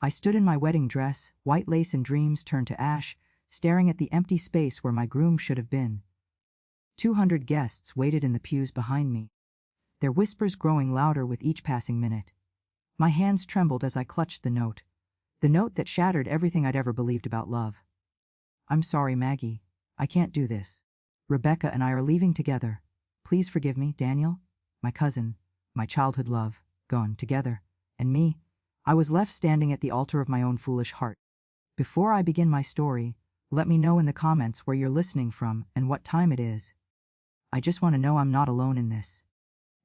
I stood in my wedding dress, white lace and dreams turned to ash, staring at the empty space where my groom should have been. 200 guests waited in the pews behind me, their whispers growing louder with each passing minute. My hands trembled as I clutched the note that shattered everything I'd ever believed about love. "I'm sorry, Maggie. I can't do this. Rebecca and I are leaving together. Please forgive me, Daniel." My cousin, my childhood love, gone together. And me, I was left standing at the altar of my own foolish heart. Before I begin my story, let me know in the comments where you're listening from and what time it is. I just want to know I'm not alone in this.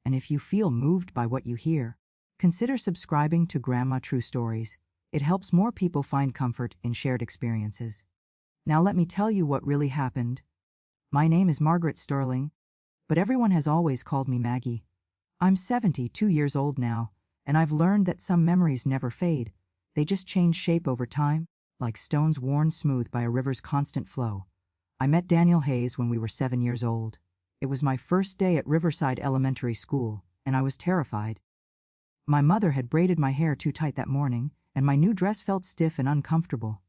And if you feel moved by what you hear, consider subscribing to Grandma True Stories. It helps more people find comfort in shared experiences. Now let me tell you what really happened. My name is Margaret Sterling, but everyone has always called me Maggie. I'm 72 years old now, and I've learned that some memories never fade. They just change shape over time, like stones worn smooth by a river's constant flow. I met Daniel Hayes when we were 7 years old. It was my first day at Riverside Elementary School, and I was terrified. My mother had braided my hair too tight that morning, and my new dress felt stiff and uncomfortable.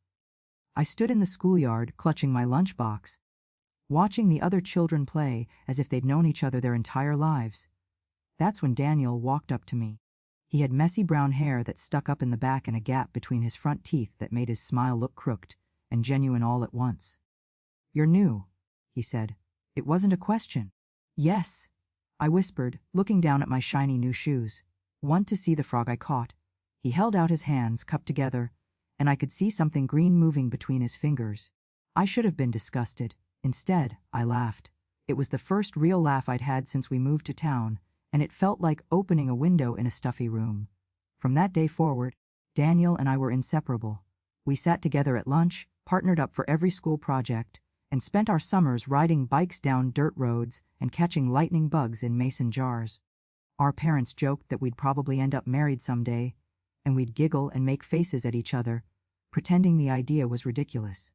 I stood in the schoolyard, clutching my lunchbox, watching the other children play as if they'd known each other their entire lives. That's when Daniel walked up to me. He had messy brown hair that stuck up in the back and a gap between his front teeth that made his smile look crooked and genuine all at once. "You're new," he said. It wasn't a question. "Yes," I whispered, looking down at my shiny new shoes. "Want to see the frog I caught?" He held out his hands, cupped together, and I could see something green moving between his fingers. I should have been disgusted. Instead, I laughed. It was the first real laugh I'd had since we moved to town, and it felt like opening a window in a stuffy room. From that day forward, Daniel and I were inseparable. We sat together at lunch, partnered up for every school project, and spent our summers riding bikes down dirt roads and catching lightning bugs in mason jars. Our parents joked that we'd probably end up married someday, and we'd giggle and make faces at each other, pretending the idea was ridiculous.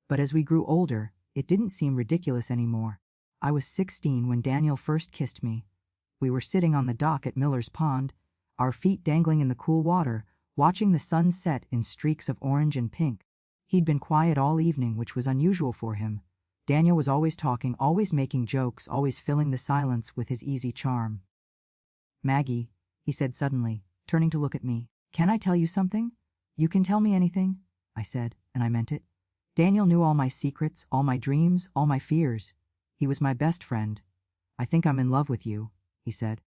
But as we grew older, it didn't seem ridiculous anymore. I was 16 when Daniel first kissed me. We were sitting on the dock at Miller's Pond, our feet dangling in the cool water, watching the sun set in streaks of orange and pink. He'd been quiet all evening, which was unusual for him. Daniel was always talking, always making jokes, always filling the silence with his easy charm. "Maggie," he said suddenly, turning to look at me, "can I tell you something?" "You can tell me anything," I said, and I meant it. Daniel knew all my secrets, all my dreams, all my fears. He was my best friend. "I think I'm in love with you," he said.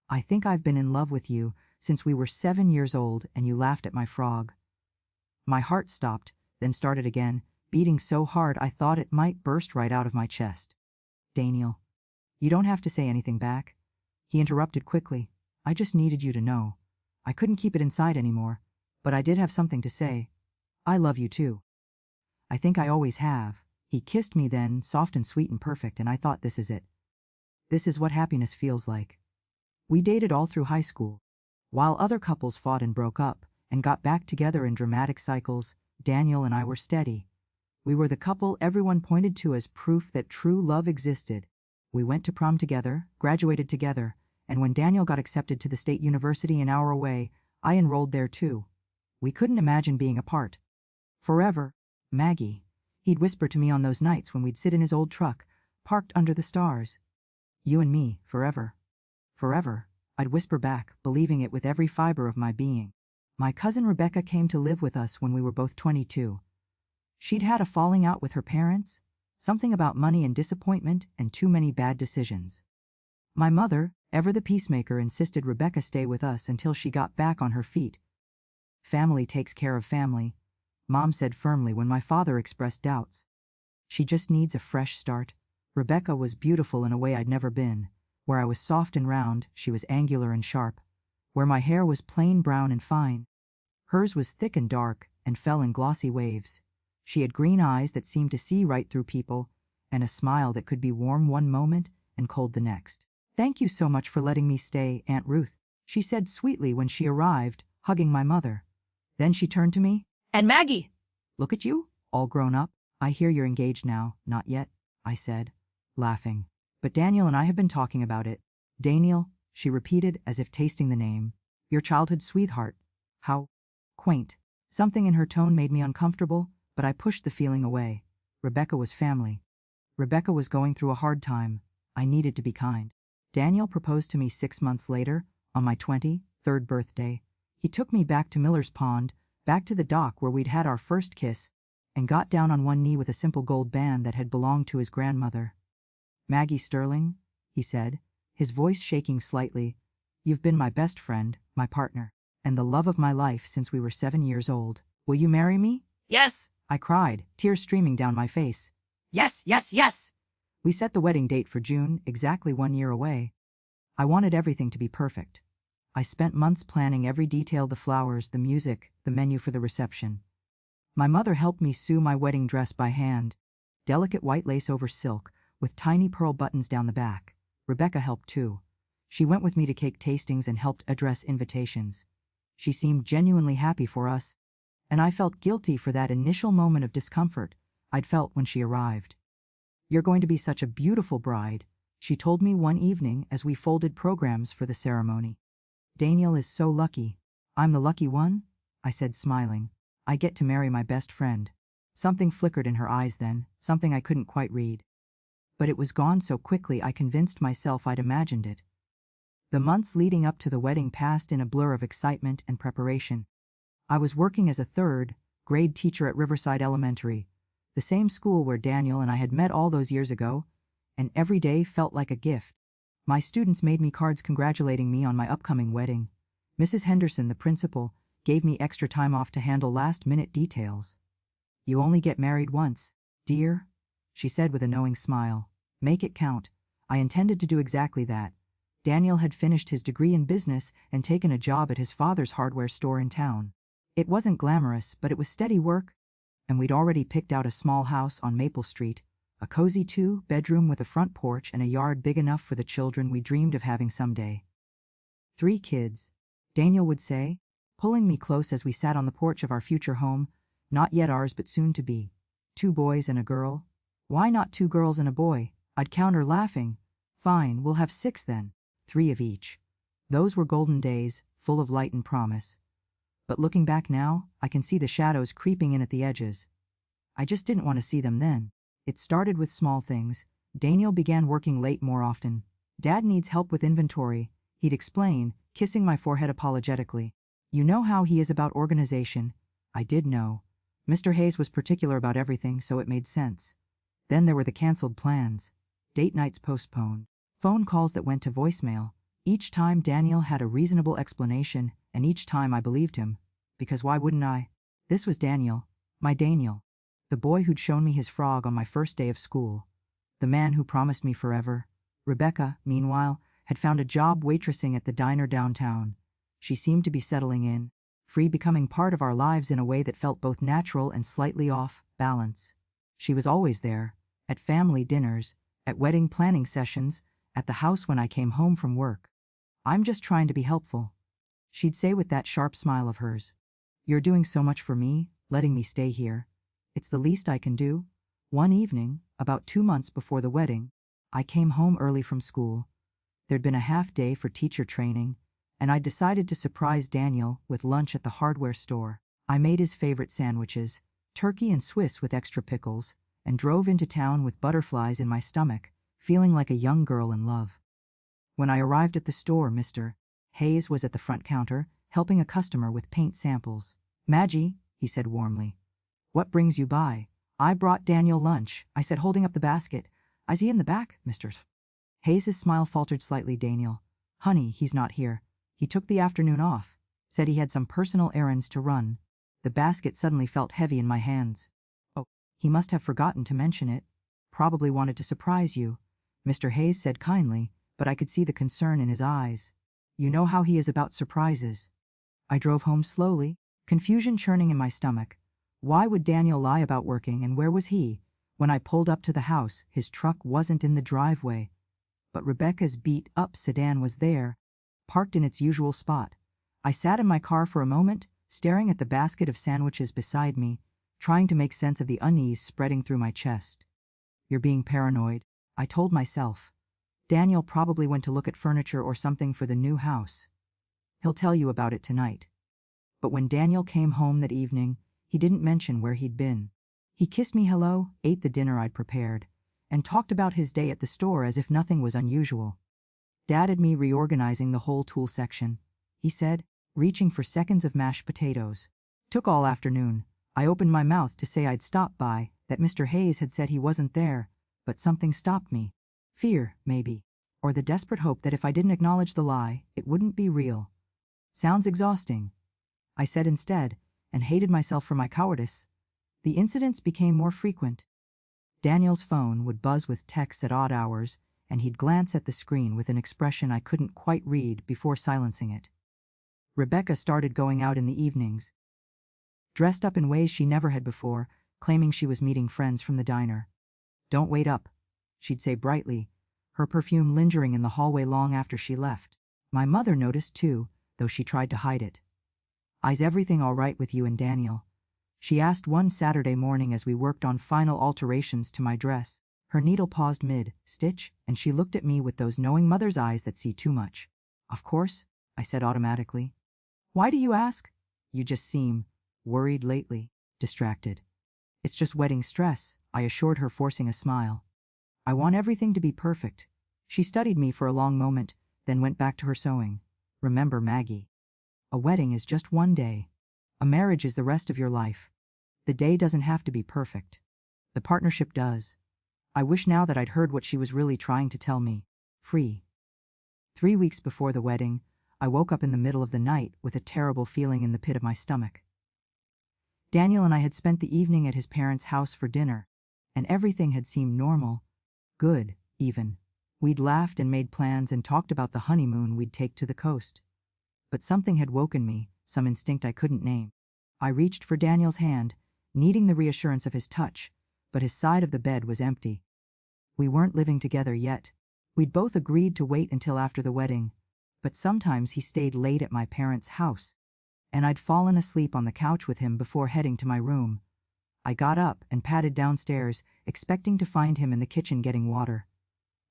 "I think I've been in love with you since we were 7 years old and you laughed at my frog." My heart stopped, then started again, beating so hard I thought it might burst right out of my chest. "Daniel, you don't have to say anything back," he interrupted quickly. "I just needed you to know. I couldn't keep it inside anymore, but I did have something to say. I love you too. I think I always have." He kissed me then, soft and sweet and perfect, and I thought, this is it. This is what happiness feels like. We dated all through high school. While other couples fought and broke up, and got back together in dramatic cycles, Daniel and I were steady. We were the couple everyone pointed to as proof that true love existed. We went to prom together, graduated together, and when Daniel got accepted to the state university an hour away, I enrolled there too. We couldn't imagine being apart. "Forever, Maggie," he'd whisper to me on those nights when we'd sit in his old truck, parked under the stars. "You and me, forever." "Forever," I'd whisper back, believing it with every fiber of my being. My cousin Rebecca came to live with us when we were both 22. She'd had a falling out with her parents, something about money and disappointment and too many bad decisions. My mother, ever the peacemaker, insisted Rebecca stay with us until she got back on her feet. "Family takes care of family," Mom said firmly when my father expressed doubts. "She just needs a fresh start." Rebecca was beautiful in a way I'd never been. Where I was soft and round, she was angular and sharp. Where my hair was plain brown and fine, hers was thick and dark and fell in glossy waves. She had green eyes that seemed to see right through people, and a smile that could be warm one moment and cold the next. "Thank you so much for letting me stay, Aunt Ruth," she said sweetly when she arrived, hugging my mother. Then she turned to me. "And Maggie, look at you, all grown up." "I hear you're engaged now." "Not yet," I said, laughing. "But Daniel and I have been talking about it." "Daniel," she repeated as if tasting the name. "Your childhood sweetheart. How quaint." Something in her tone made me uncomfortable, but I pushed the feeling away. Rebecca was family. Rebecca was going through a hard time. I needed to be kind. Daniel proposed to me 6 months later, on my 23rd birthday. He took me back to Miller's Pond, back to the dock where we'd had our first kiss, and got down on one knee with a simple gold band that had belonged to his grandmother. "Maggie Sterling," he said, his voice shaking slightly, "you've been my best friend, my partner, and the love of my life since we were 7 years old. Will you marry me?" "Yes!" I cried, tears streaming down my face. "Yes, yes, yes!" We set the wedding date for June, exactly 1 year away. I wanted everything to be perfect. I spent months planning every detail: the flowers, the music, the menu for the reception. My mother helped me sew my wedding dress by hand, delicate white lace over silk, with tiny pearl buttons down the back. Rebecca helped too. She went with me to cake tastings and helped address invitations. She seemed genuinely happy for us, and I felt guilty for that initial moment of discomfort I'd felt when she arrived. "You're going to be such a beautiful bride," she told me one evening as we folded programs for the ceremony. "Daniel is so lucky." "I'm the lucky one?" I said, smiling. "I get to marry my best friend." Something flickered in her eyes then, something I couldn't quite read. But it was gone so quickly I convinced myself I'd imagined it. The months leading up to the wedding passed in a blur of excitement and preparation. I was working as a third-grade teacher at Riverside Elementary, the same school where Daniel and I had met all those years ago, and every day felt like a gift. My students made me cards congratulating me on my upcoming wedding. Mrs. Henderson, the principal, gave me extra time off to handle last-minute details. "You only get married once, dear," she said with a knowing smile. "Make it count." I intended to do exactly that. Daniel had finished his degree in business and taken a job at his father's hardware store in town. It wasn't glamorous, but it was steady work, and we'd already picked out a small house on Maple Street, a cozy 2-bedroom with a front porch and a yard big enough for the children we dreamed of having someday. 3 kids, Daniel would say, pulling me close as we sat on the porch of our future home, not yet ours but soon to be. 2 boys and a girl. "Why not 2 girls and a boy?" I'd counter, laughing. "Fine, we'll have 6 then. 3 of each." Those were golden days, full of light and promise. But looking back now, I can see the shadows creeping in at the edges. I just didn't want to see them then. It started with small things. Daniel began working late more often. "Dad needs help with inventory," he'd explain, kissing my forehead apologetically. "You know how he is about organization." I did know. Mr. Hayes was particular about everything, so it made sense. Then there were the canceled plans. Date nights postponed. Phone calls that went to voicemail. Each time Daniel had a reasonable explanation, and each time I believed him. Because why wouldn't I? This was Daniel. My Daniel. The boy who'd shown me his frog on my first day of school. The man who promised me forever. Rebecca, meanwhile, had found a job waitressing at the diner downtown. She seemed to be settling in, free, becoming part of our lives in a way that felt both natural and slightly off balance. She was always there, at family dinners, at wedding planning sessions, at the house when I came home from work. "I'm just trying to be helpful," she'd say with that sharp smile of hers. "You're doing so much for me, letting me stay here. It's the least I can do." One evening, about 2 months before the wedding, I came home early from school. There'd been a half day for teacher training, and I decided to surprise Daniel with lunch at the hardware store. I made his favorite sandwiches, turkey and Swiss with extra pickles, and drove into town with butterflies in my stomach, feeling like a young girl in love. When I arrived at the store, Mr. Hayes was at the front counter, helping a customer with paint samples. "Maggie," he said warmly. "What brings you by?" "I brought Daniel lunch," I said, holding up the basket. "Is he in the back, Mr. Hayes' smile faltered slightly. "Daniel. Honey, he's not here. He took the afternoon off. Said he had some personal errands to run." The basket suddenly felt heavy in my hands. "Oh, he must have forgotten to mention it. Probably wanted to surprise you," Mr. Hayes said kindly, but I could see the concern in his eyes. "You know how he is about surprises." I drove home slowly, confusion churning in my stomach. Why would Daniel lie about working, and where was he? When I pulled up to the house, his truck wasn't in the driveway. But Rebecca's beat-up sedan was there, parked in its usual spot. I sat in my car for a moment, staring at the basket of sandwiches beside me, trying to make sense of the unease spreading through my chest. "You're being paranoid," I told myself. "Daniel probably went to look at furniture or something for the new house. He'll tell you about it tonight." But when Daniel came home that evening, he didn't mention where he'd been. He kissed me hello, ate the dinner I'd prepared, and talked about his day at the store as if nothing was unusual. Dad had me reorganizing the whole tool section, he said, reaching for seconds of mashed potatoes. Took all afternoon. I opened my mouth to say I'd stop by, that Mr. Hayes had said he wasn't there, but something stopped me. Fear, maybe. Or the desperate hope that if I didn't acknowledge the lie, it wouldn't be real. Sounds exhausting, I said instead, and hated myself for my cowardice. The incidents became more frequent. Daniel's phone would buzz with texts at odd hours, and he'd glance at the screen with an expression I couldn't quite read before silencing it. Rebecca started going out in the evenings, dressed up in ways she never had before, claiming she was meeting friends from the diner. "Don't wait up," she'd say brightly, her perfume lingering in the hallway long after she left. My mother noticed too, though she tried to hide it. "Is everything all right with you and Daniel?" she asked one Saturday morning as we worked on final alterations to my dress. Her needle paused mid-stitch, and she looked at me with those knowing mother's eyes that see too much. "Of course," I said automatically. "Why do you ask?" "You just seem worried lately, distracted." "It's just wedding stress," I assured her, forcing a smile. "I want everything to be perfect." She studied me for a long moment, then went back to her sewing. "Remember, Maggie, a wedding is just one day. A marriage is the rest of your life. The day doesn't have to be perfect. The partnership does." I wish now that I'd heard what she was really trying to tell me. Free. 3 weeks before the wedding, I woke up in the middle of the night with a terrible feeling in the pit of my stomach. Daniel and I had spent the evening at his parents' house for dinner, and everything had seemed normal, good, even. We'd laughed and made plans and talked about the honeymoon we'd take to the coast. But something had woken me, some instinct I couldn't name. I reached for Daniel's hand, needing the reassurance of his touch, but his side of the bed was empty. We weren't living together yet. We'd both agreed to wait until after the wedding, but sometimes he stayed late at my parents' house, and I'd fallen asleep on the couch with him before heading to my room. I got up and padded downstairs, expecting to find him in the kitchen getting water.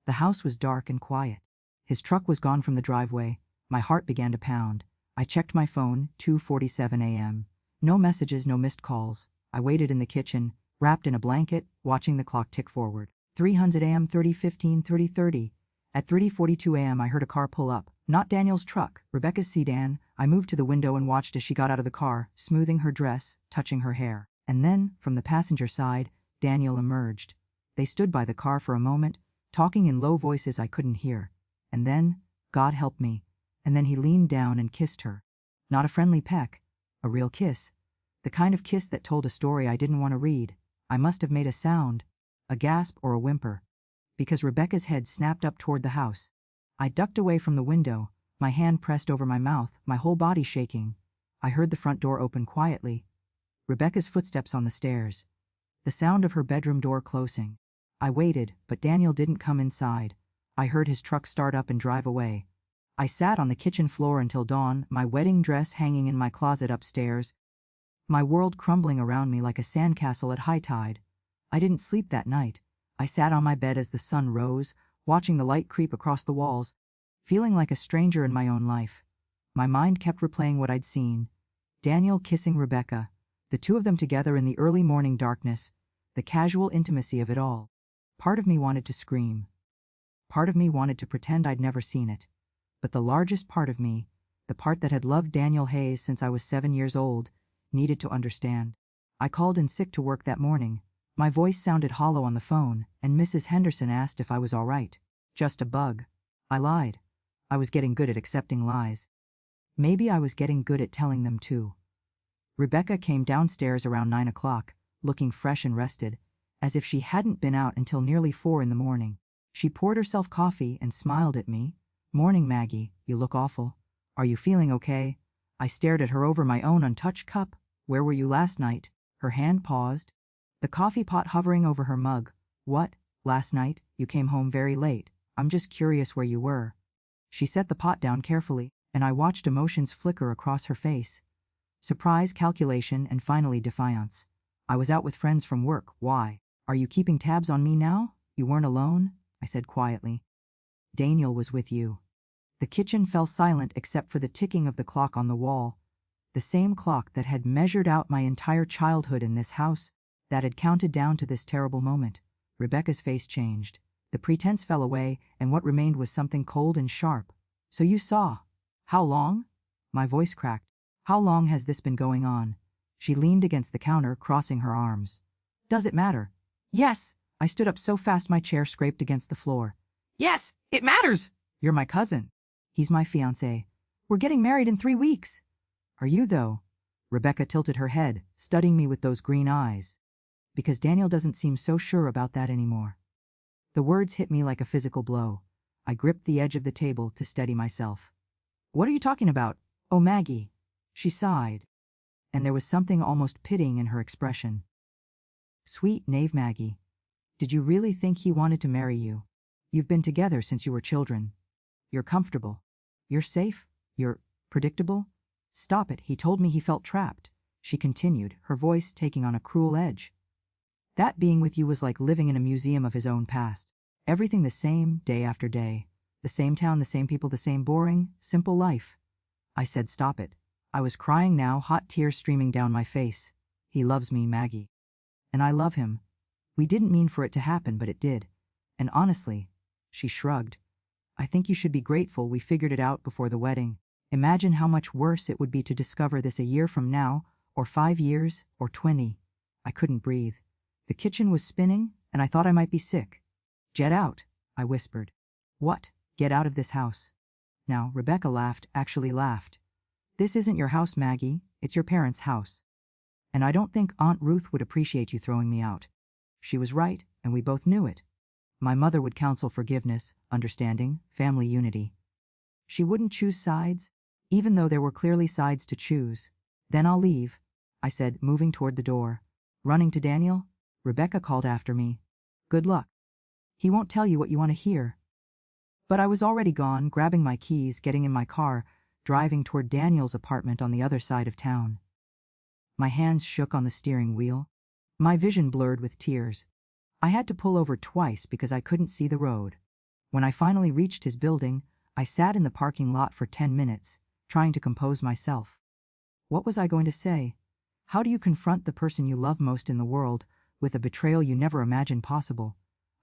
The house was dark and quiet. His truck was gone from the driveway. My heart began to pound. I checked my phone, 2:47 a.m. No messages, no missed calls. I waited in the kitchen, wrapped in a blanket, watching the clock tick forward. 300 a.m., 30:15, 30:30. At 3:42 a.m. I heard a car pull up. Not Daniel's truck, Rebecca's sedan. I moved to the window and watched as she got out of the car, smoothing her dress, touching her hair. And then, from the passenger side, Daniel emerged. They stood by the car for a moment, talking in low voices I couldn't hear. And then, God help me, and then he leaned down and kissed her. Not a friendly peck, a real kiss. The kind of kiss that told a story I didn't want to read. I must have made a sound, a gasp or a whimper, because Rebecca's head snapped up toward the house. I ducked away from the window, my hand pressed over my mouth, my whole body shaking. I heard the front door open quietly. Rebecca's footsteps on the stairs. The sound of her bedroom door closing. I waited, but Daniel didn't come inside. I heard his truck start up and drive away. I sat on the kitchen floor until dawn, my wedding dress hanging in my closet upstairs, my world crumbling around me like a sandcastle at high tide. I didn't sleep that night. I sat on my bed as the sun rose, watching the light creep across the walls, feeling like a stranger in my own life. My mind kept replaying what I'd seen. Daniel kissing Rebecca, the two of them together in the early morning darkness, the casual intimacy of it all. Part of me wanted to scream. Part of me wanted to pretend I'd never seen it. But the largest part of me, the part that had loved Daniel Hayes since I was 7 years old, needed to understand. I called in sick to work that morning. My voice sounded hollow on the phone, and Mrs. Henderson asked if I was all right. "Just a bug." I lied. I was getting good at accepting lies. Maybe I was getting good at telling them too. Rebecca came downstairs around 9 o'clock, looking fresh and rested, as if she hadn't been out until nearly 4 in the morning. She poured herself coffee and smiled at me. "Morning, Maggie, you look awful. Are you feeling okay?" I stared at her over my own untouched cup. "Where were you last night?" Her hand paused, the coffee pot hovering over her mug. "What? Last night? You came home very late. I'm just curious where you were." She set the pot down carefully, and I watched emotions flicker across her face. Surprise, calculation, and finally defiance. "I was out with friends from work." "Why? Are you keeping tabs on me now? You weren't alone?" I said quietly. "Daniel was with you." The kitchen fell silent except for the ticking of the clock on the wall. The same clock that had measured out my entire childhood in this house, that had counted down to this terrible moment. Rebecca's face changed. The pretense fell away, and what remained was something cold and sharp. So you saw. How long? My voice cracked. How long has this been going on? She leaned against the counter, crossing her arms. Does it matter? Yes. I stood up so fast my chair scraped against the floor. Yes, it matters. You're my cousin. He's my fiancé. We're getting married in 3 weeks. Are you, though? Rebecca tilted her head, studying me with those green eyes. Because Daniel doesn't seem so sure about that anymore. The words hit me like a physical blow. I gripped the edge of the table to steady myself. What are you talking about? Oh, Maggie. She sighed. And there was something almost pitying in her expression. Sweet knave Maggie. Did you really think he wanted to marry you? You've been together since you were children. You're comfortable. You're safe. You're predictable. Stop it, he told me he felt trapped. She continued, her voice taking on a cruel edge. That being with you was like living in a museum of his own past. Everything the same, day after day. The same town, the same people, the same boring, simple life. I said stop it. I was crying now, hot tears streaming down my face. He loves me, Maggie. And I love him. We didn't mean for it to happen, but it did. And honestly, she shrugged, I think you should be grateful we figured it out before the wedding. Imagine how much worse it would be to discover this a year from now, or 5 years, or 20. I couldn't breathe. The kitchen was spinning, and I thought I might be sick. Get out, I whispered. What? Get out of this house. Now, Rebecca laughed, actually laughed. This isn't your house, Maggie, it's your parents' house. And I don't think Aunt Ruth would appreciate you throwing me out. She was right, and we both knew it. My mother would counsel forgiveness, understanding, family unity. She wouldn't choose sides, even though there were clearly sides to choose. Then I'll leave, I said, moving toward the door. Running to Daniel, Rebecca called after me. Good luck. He won't tell you what you want to hear. But I was already gone, grabbing my keys, getting in my car, driving toward Daniel's apartment on the other side of town. My hands shook on the steering wheel. My vision blurred with tears. I had to pull over twice because I couldn't see the road. When I finally reached his building, I sat in the parking lot for 10 minutes, trying to compose myself. What was I going to say? How do you confront the person you love most in the world with a betrayal you never imagined possible?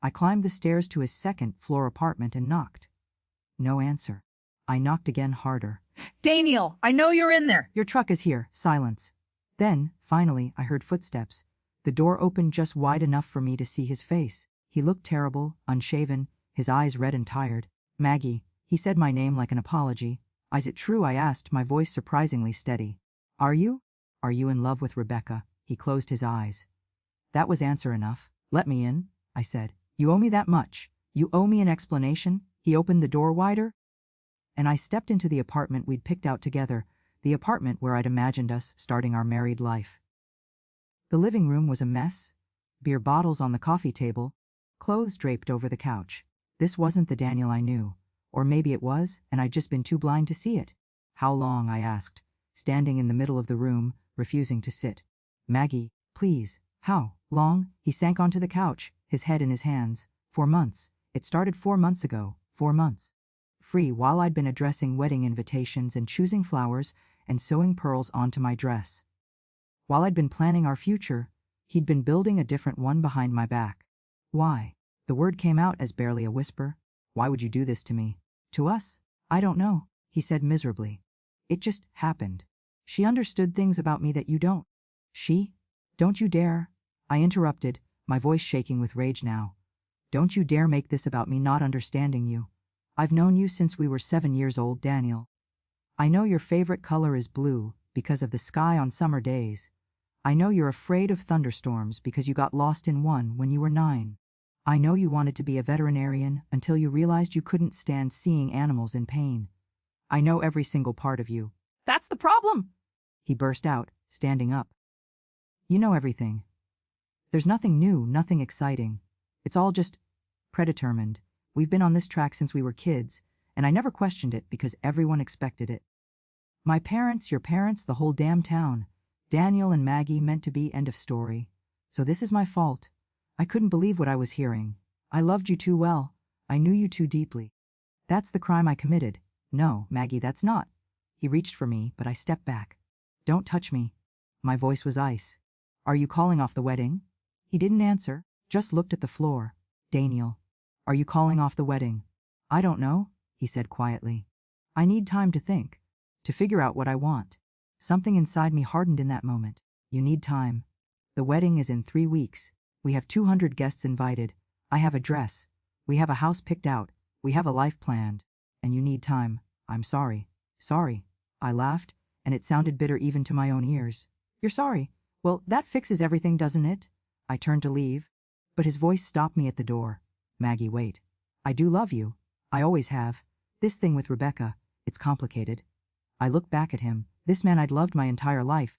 I climbed the stairs to his second-floor apartment and knocked. No answer. I knocked again, harder. Daniel, I know you're in there. Your truck is here. Silence. Then, finally, I heard footsteps. The door opened just wide enough for me to see his face. He looked terrible, unshaven, his eyes red and tired. Maggie, he said my name like an apology. Is it true? I asked, my voice surprisingly steady. Are you? Are you in love with Rebecca? He closed his eyes. That was answer enough. Let me in, I said. You owe me that much. You owe me an explanation. He opened the door wider, and I stepped into the apartment we'd picked out together, the apartment where I'd imagined us starting our married life. The living room was a mess, beer bottles on the coffee table, clothes draped over the couch. This wasn't the Daniel I knew. Or maybe it was, and I'd just been too blind to see it. How long? I asked, standing in the middle of the room, refusing to sit. Maggie, please. How long? He sank onto the couch, his head in his hands. 4 months. It started 4 months ago. 4 months. Free, while I'd been addressing wedding invitations and choosing flowers and sewing pearls onto my dress. While I'd been planning our future, he'd been building a different one behind my back. Why? The word came out as barely a whisper. Why would you do this to me? To us? I don't know, he said miserably. It just happened. She understood things about me that you don't. She? Don't you dare. I interrupted, my voice shaking with rage now. Don't you dare make this about me not understanding you. I've known you since we were 7 years old, Daniel. I know your favorite color is blue because of the sky on summer days. I know you're afraid of thunderstorms because you got lost in one when you were 9. I know you wanted to be a veterinarian until you realized you couldn't stand seeing animals in pain. I know every single part of you. That's the problem, he burst out, standing up. You know everything. There's nothing new, nothing exciting. It's all just predetermined. We've been on this track since we were kids, and I never questioned it because everyone expected it. My parents, your parents, the whole damn town. Daniel and Maggie meant to be, end of story. So this is my fault. I couldn't believe what I was hearing. I loved you too well. I knew you too deeply. That's the crime I committed. No, Maggie, that's not. He reached for me, but I stepped back. Don't touch me. My voice was ice. Are you calling off the wedding? He didn't answer, just looked at the floor. Daniel, are you calling off the wedding? I don't know, he said quietly. I need time to think, to figure out what I want. Something inside me hardened in that moment. You need time. The wedding is in 3 weeks. We have 200 guests invited. I have a dress. We have a house picked out. We have a life planned. And you need time. I'm sorry. Sorry. I laughed, and it sounded bitter even to my own ears. You're sorry? Well, that fixes everything, doesn't it? I turned to leave, but his voice stopped me at the door. Maggie, wait. I do love you. I always have. This thing with Rebecca, it's complicated. I looked back at him, this man I'd loved my entire life,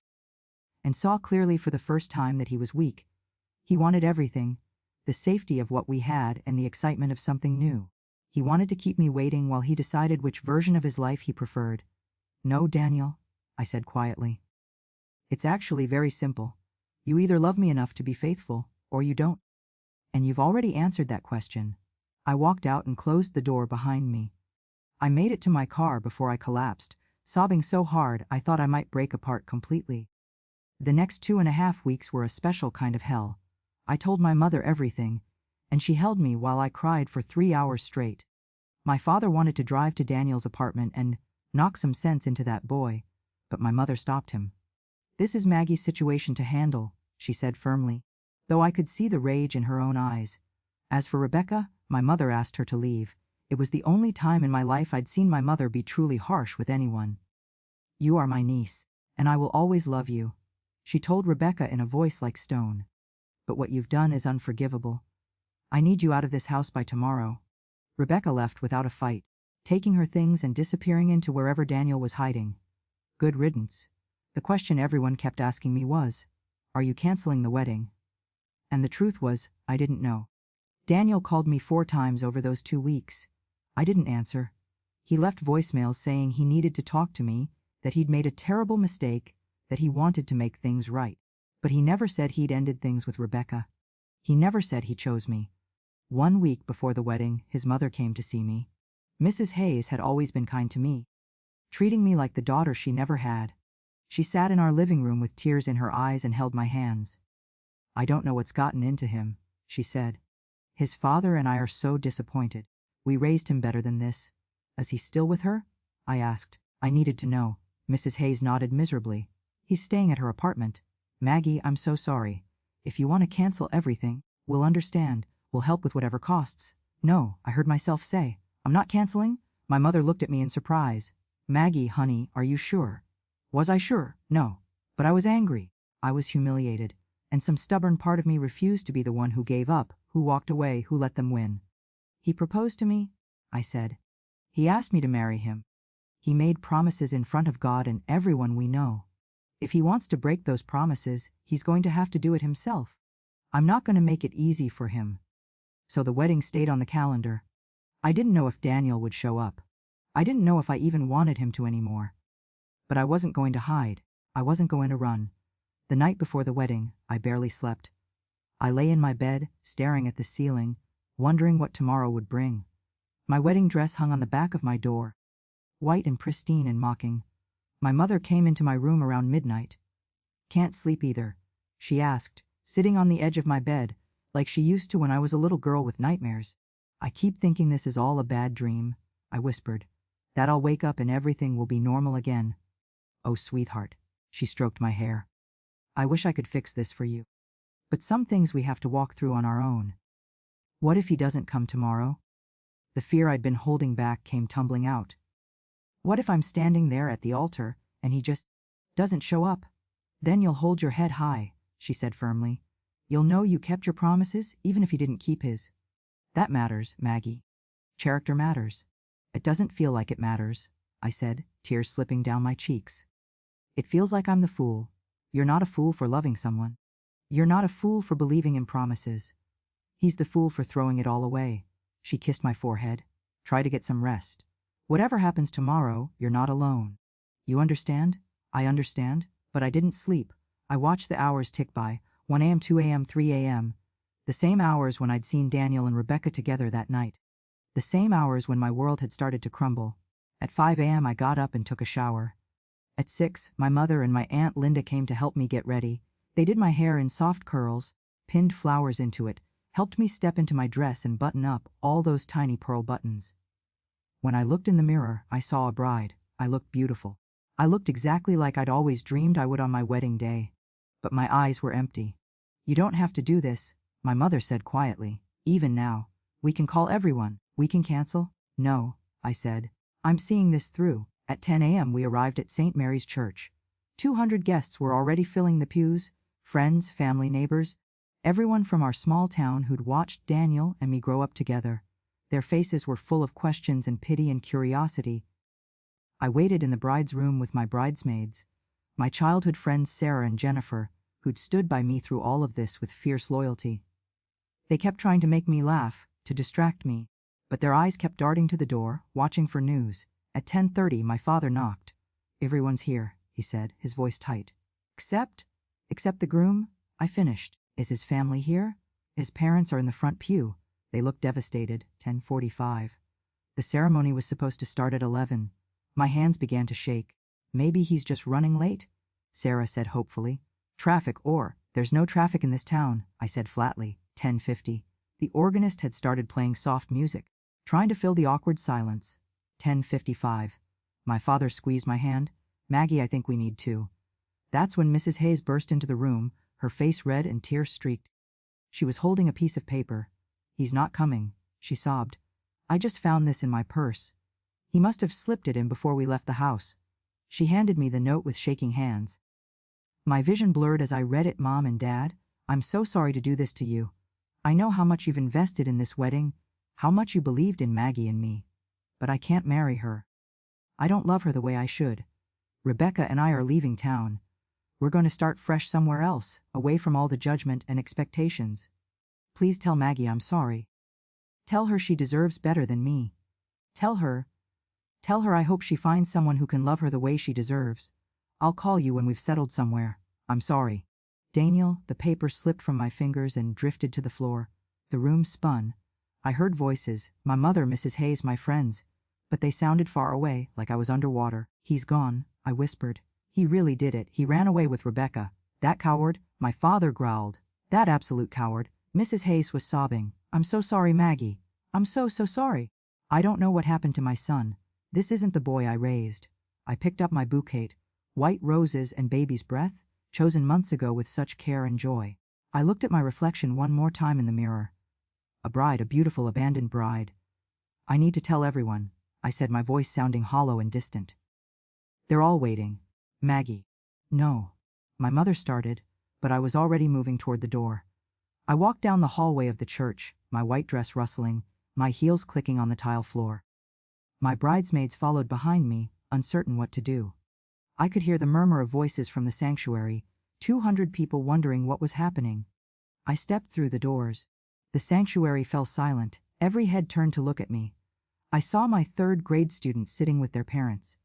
and saw clearly for the first time that he was weak. He wanted everything, the safety of what we had and the excitement of something new. He wanted to keep me waiting while he decided which version of his life he preferred. No, Daniel, I said quietly. It's actually very simple. You either love me enough to be faithful, or you don't. And you've already answered that question. I walked out and closed the door behind me. I made it to my car before I collapsed, sobbing so hard I thought I might break apart completely. The next 2.5 weeks were a special kind of hell. I told my mother everything, and she held me while I cried for 3 hours straight. My father wanted to drive to Daniel's apartment and knock some sense into that boy, but my mother stopped him. This is Maggie's situation to handle, she said firmly, though I could see the rage in her own eyes. As for Rebecca, my mother asked her to leave. It was the only time in my life I'd seen my mother be truly harsh with anyone. You are my niece, and I will always love you, she told Rebecca in a voice like stone. But what you've done is unforgivable. I need you out of this house by tomorrow. Rebecca left without a fight, taking her things and disappearing into wherever Daniel was hiding. Good riddance. The question everyone kept asking me was, are you canceling the wedding? And the truth was, I didn't know. Daniel called me 4 times over those 2 weeks. I didn't answer. He left voicemails saying he needed to talk to me, that he'd made a terrible mistake, that he wanted to make things right. But he never said he'd ended things with Rebecca. He never said he chose me. 1 week before the wedding, his mother came to see me. Mrs. Hayes had always been kind to me, treating me like the daughter she never had. She sat in our living room with tears in her eyes and held my hands. I don't know what's gotten into him, she said. His father and I are so disappointed. We raised him better than this. Is he still with her? I asked. I needed to know. Mrs. Hayes nodded miserably. He's staying at her apartment. Maggie, I'm so sorry. If you want to cancel everything, we'll understand. We'll help with whatever costs. No, I heard myself say. I'm not canceling? My mother looked at me in surprise. Maggie, honey, are you sure? Was I sure? No. But I was angry. I was humiliated. And some stubborn part of me refused to be the one who gave up, who walked away, who let them win. He proposed to me, I said. He asked me to marry him. He made promises in front of God and everyone we know. If he wants to break those promises, he's going to have to do it himself. I'm not going to make it easy for him. So the wedding stayed on the calendar. I didn't know if Daniel would show up. I didn't know if I even wanted him to anymore. But I wasn't going to hide. I wasn't going to run. The night before the wedding, I barely slept. I lay in my bed, staring at the ceiling, wondering what tomorrow would bring. My wedding dress hung on the back of my door, white and pristine and mocking. My mother came into my room around midnight. Can't sleep either, she asked, sitting on the edge of my bed, like she used to when I was a little girl with nightmares. I keep thinking this is all a bad dream, I whispered. That I'll wake up and everything will be normal again. Oh, sweetheart, she stroked my hair. I wish I could fix this for you. But some things we have to walk through on our own. What if he doesn't come tomorrow? The fear I'd been holding back came tumbling out. What if I'm standing there at the altar, and he just doesn't show up? Then you'll hold your head high, she said firmly. You'll know you kept your promises, even if he didn't keep his. That matters, Maggie. Character matters. It doesn't feel like it matters, I said, tears slipping down my cheeks. It feels like I'm the fool. You're not a fool for loving someone. You're not a fool for believing in promises. He's the fool for throwing it all away. She kissed my forehead. Try to get some rest. Whatever happens tomorrow, you're not alone. You understand? I understand, but I didn't sleep. I watched the hours tick by, 1 a.m., 2 a.m., 3 a.m., the same hours when I'd seen Daniel and Rebecca together that night. The same hours when my world had started to crumble. At 5 a.m. I got up and took a shower. At 6, my mother and my Aunt Linda came to help me get ready. They did my hair in soft curls, pinned flowers into it, helped me step into my dress and button up all those tiny pearl buttons. When I looked in the mirror, I saw a bride. I looked beautiful. I looked exactly like I'd always dreamed I would on my wedding day. But my eyes were empty. "You don't have to do this," my mother said quietly. "Even now. We can call everyone. We can cancel." "No," I said. "I'm seeing this through." At 10 a.m. we arrived at St. Mary's Church. 200 guests were already filling the pews, friends, family, neighbors, everyone from our small town who'd watched Daniel and me grow up together. Their faces were full of questions and pity and curiosity. I waited in the bride's room with my bridesmaids, my childhood friends Sarah and Jennifer, who'd stood by me through all of this with fierce loyalty. They kept trying to make me laugh, to distract me, but their eyes kept darting to the door, watching for news. At 10:30 my father knocked. "Everyone's here," he said, his voice tight. Except the groom?" I finished. "Is his family here?" "His parents are in the front pew." They looked devastated. 10:45. The ceremony was supposed to start at 11. My hands began to shake. "Maybe he's just running late," Sarah said hopefully. "There's no traffic in this town," I said flatly. 10:50. The organist had started playing soft music, trying to fill the awkward silence. 10:55. My father squeezed my hand. "Maggie, I think we need to." That's when Mrs. Hayes burst into the room, her face red and tear-streaked. She was holding a piece of paper. "He's not coming," she sobbed. "I just found this in my purse. He must have slipped it in before we left the house." She handed me the note with shaking hands. My vision blurred as I read it. "Mom and Dad, I'm so sorry to do this to you. I know how much you've invested in this wedding, how much you believed in Maggie and me. But I can't marry her. I don't love her the way I should. Rebecca and I are leaving town. We're going to start fresh somewhere else, away from all the judgment and expectations. Please tell Maggie I'm sorry. Tell her she deserves better than me. Tell her I hope she finds someone who can love her the way she deserves. I'll call you when we've settled somewhere. I'm sorry." Daniel, the paper slipped from my fingers and drifted to the floor. The room spun. I heard voices, my mother, Mrs. Hayes, my friends, but they sounded far away, like I was underwater. "He's gone," I whispered. "He really did it. He ran away with Rebecca. That coward," my father growled. "That absolute coward." Mrs. Hayes was sobbing. "I'm so sorry, Maggie. I'm so sorry. I don't know what happened to my son. This isn't the boy I raised." I picked up my bouquet, white roses and baby's breath, chosen months ago with such care and joy. I looked at my reflection one more time in the mirror. A bride, a beautiful abandoned bride. "I need to tell everyone," I said, my voice sounding hollow and distant. "They're all waiting." "Maggie." "No." My mother started, but I was already moving toward the door. I walked down the hallway of the church, my white dress rustling, my heels clicking on the tile floor. My bridesmaids followed behind me, uncertain what to do. I could hear the murmur of voices from the sanctuary, 200 people wondering what was happening. I stepped through the doors. The sanctuary fell silent, every head turned to look at me. I saw my third-grade students sitting with their parents.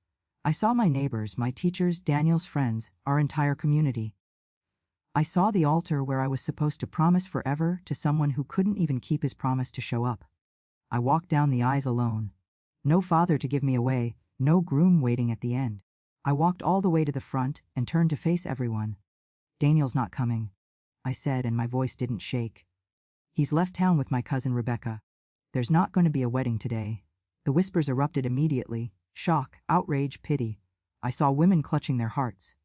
I saw my neighbors, my teachers, Daniel's friends, our entire community. I saw the altar where I was supposed to promise forever to someone who couldn't even keep his promise to show up. I walked down the aisle alone. No father to give me away, no groom waiting at the end. I walked all the way to the front and turned to face everyone. "Daniel's not coming," I said, and my voice didn't shake. "He's left town with my cousin Rebecca. There's not going to be a wedding today." The whispers erupted immediately. Shock, outrage, pity. I saw women clutching their hearts.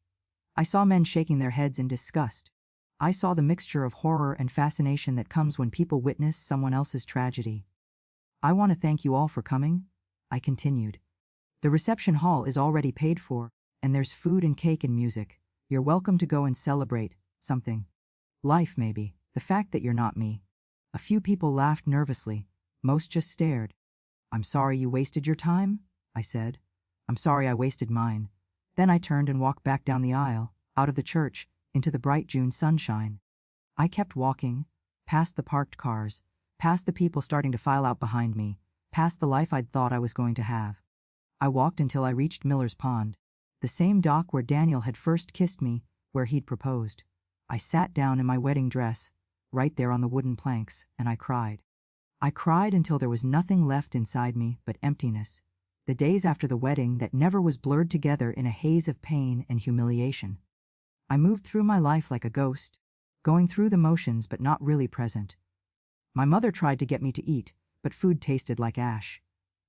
I saw men shaking their heads in disgust. I saw the mixture of horror and fascination that comes when people witness someone else's tragedy. "I want to thank you all for coming," I continued. "The reception hall is already paid for, and there's food and cake and music. You're welcome to go and celebrate something. Life, maybe. The fact that you're not me." A few people laughed nervously. Most just stared. "I'm sorry you wasted your time," I said. "I'm sorry I wasted mine." Then I turned and walked back down the aisle, out of the church, into the bright June sunshine. I kept walking, past the parked cars, past the people starting to file out behind me, past the life I'd thought I was going to have. I walked until I reached Miller's Pond, the same dock where Daniel had first kissed me, where he'd proposed. I sat down in my wedding dress, right there on the wooden planks, and I cried. I cried until there was nothing left inside me but emptiness. The days after the wedding that never was blurred together in a haze of pain and humiliation. I moved through my life like a ghost, going through the motions but not really present. My mother tried to get me to eat, but food tasted like ash.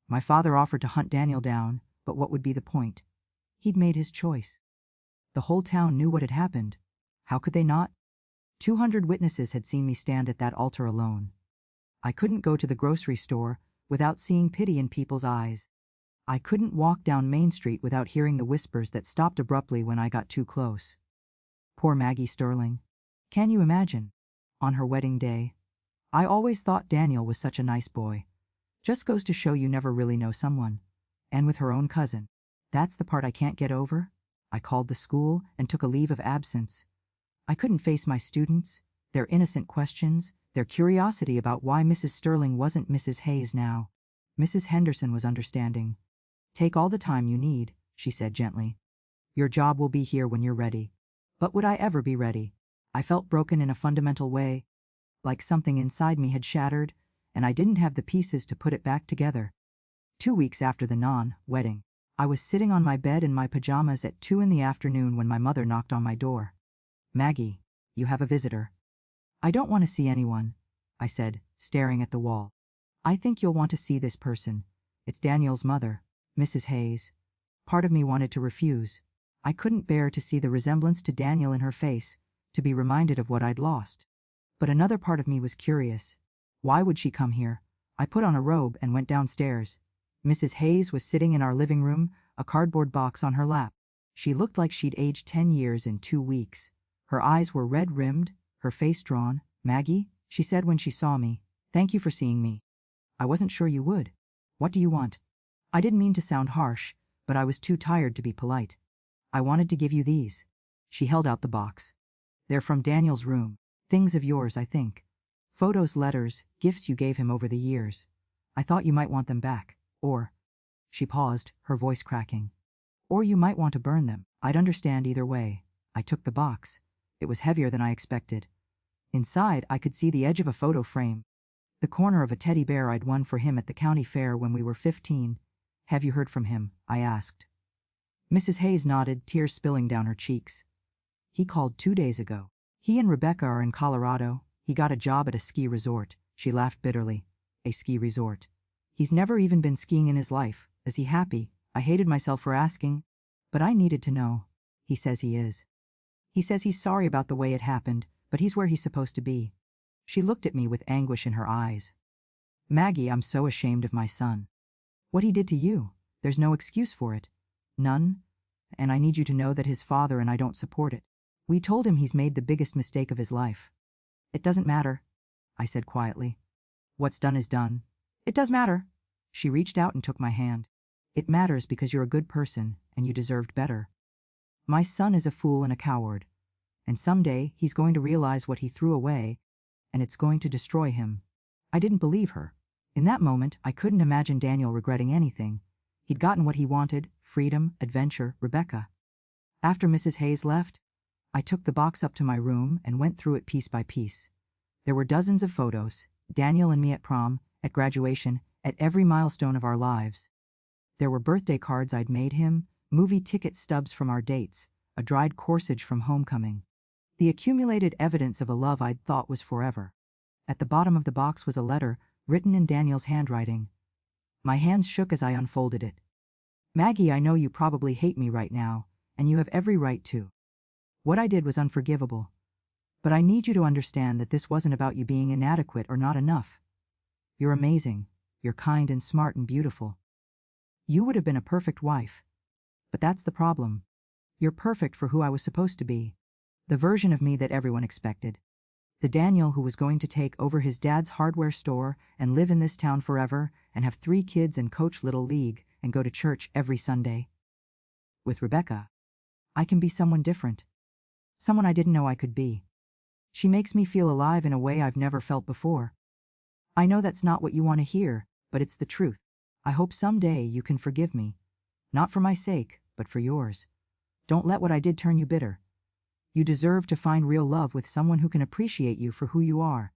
My father offered to hunt Daniel down, but what would be the point? He'd made his choice. The whole town knew what had happened. How could they not? 200 witnesses had seen me stand at that altar alone. I couldn't go to the grocery store without seeing pity in people's eyes. I couldn't walk down Main Street without hearing the whispers that stopped abruptly when I got too close. Poor Maggie Sterling. Can you imagine? On her wedding day. I always thought Daniel was such a nice boy. Just goes to show you never really know someone. And with her own cousin. That's the part I can't get over. I called the school and took a leave of absence. I couldn't face my students, their innocent questions, their curiosity about why Mrs. Sterling wasn't Mrs. Hayes now. Mrs. Henderson was understanding. Take all the time you need, she said gently. Your job will be here when you're ready. But would I ever be ready? I felt broken in a fundamental way, like something inside me had shattered, and I didn't have the pieces to put it back together. 2 weeks after the wedding, I was sitting on my bed in my pajamas at 2 in the afternoon when my mother knocked on my door. Maggie, you have a visitor. I don't want to see anyone, I said, staring at the wall. I think you'll want to see this person. It's Daniel's mother, Mrs. Hayes. Part of me wanted to refuse. I couldn't bear to see the resemblance to Daniel in her face, to be reminded of what I'd lost. But another part of me was curious. Why would she come here? I put on a robe and went downstairs. Mrs. Hayes was sitting in our living room, a cardboard box on her lap. She looked like she'd aged 10 years in 2 weeks. Her eyes were red-rimmed, her face drawn. Maggie, she said when she saw me, thank you for seeing me. I wasn't sure you would. What do you want? I didn't mean to sound harsh, but I was too tired to be polite. I wanted to give you these. She held out the box. They're from Daniel's room. Things of yours, I think. Photos, letters, gifts you gave him over the years. I thought you might want them back. Or, she paused, her voice cracking. Or you might want to burn them. I'd understand either way. I took the box. It was heavier than I expected. Inside, I could see the edge of a photo frame. The corner of a teddy bear I'd won for him at the county fair when we were 15. Have you heard from him? I asked. Mrs. Hayes nodded, tears spilling down her cheeks. He called 2 days ago. He and Rebecca are in Colorado. He got a job at a ski resort. She laughed bitterly. A ski resort. He's never even been skiing in his life. Is he happy? I hated myself for asking. But I needed to know. He says he is. He says he's sorry about the way it happened, but he's where he's supposed to be. She looked at me with anguish in her eyes. Maggie, I'm so ashamed of my son. What he did to you, there's no excuse for it. None. And I need you to know that his father and I don't support it. We told him he's made the biggest mistake of his life. It doesn't matter, I said quietly. What's done is done. It does matter. She reached out and took my hand. It matters because you're a good person, and you deserved better. My son is a fool and a coward. And someday he's going to realize what he threw away, and it's going to destroy him. I didn't believe her. In that moment, I couldn't imagine Daniel regretting anything. He'd gotten what he wanted, freedom, adventure, Rebecca. After Mrs. Hayes left, I took the box up to my room and went through it piece by piece. There were dozens of photos, Daniel and me at prom, at graduation, at every milestone of our lives. There were birthday cards I'd made him, movie ticket stubs from our dates, a dried corsage from homecoming. The accumulated evidence of a love I'd thought was forever. At the bottom of the box was a letter, written in Daniel's handwriting. My hands shook as I unfolded it. Maggie, I know you probably hate me right now, and you have every right to. What I did was unforgivable. But I need you to understand that this wasn't about you being inadequate or not enough. You're amazing. You're kind and smart and beautiful. You would have been a perfect wife. But that's the problem. You're perfect for who I was supposed to be. The version of me that everyone expected. The Daniel who was going to take over his dad's hardware store and live in this town forever and have 3 kids and coach Little League and go to church every Sunday. With Rebecca, I can be someone different. Someone I didn't know I could be. She makes me feel alive in a way I've never felt before. I know that's not what you want to hear, but it's the truth. I hope someday you can forgive me. Not for my sake, but for yours. Don't let what I did turn you bitter. You deserve to find real love with someone who can appreciate you for who you are.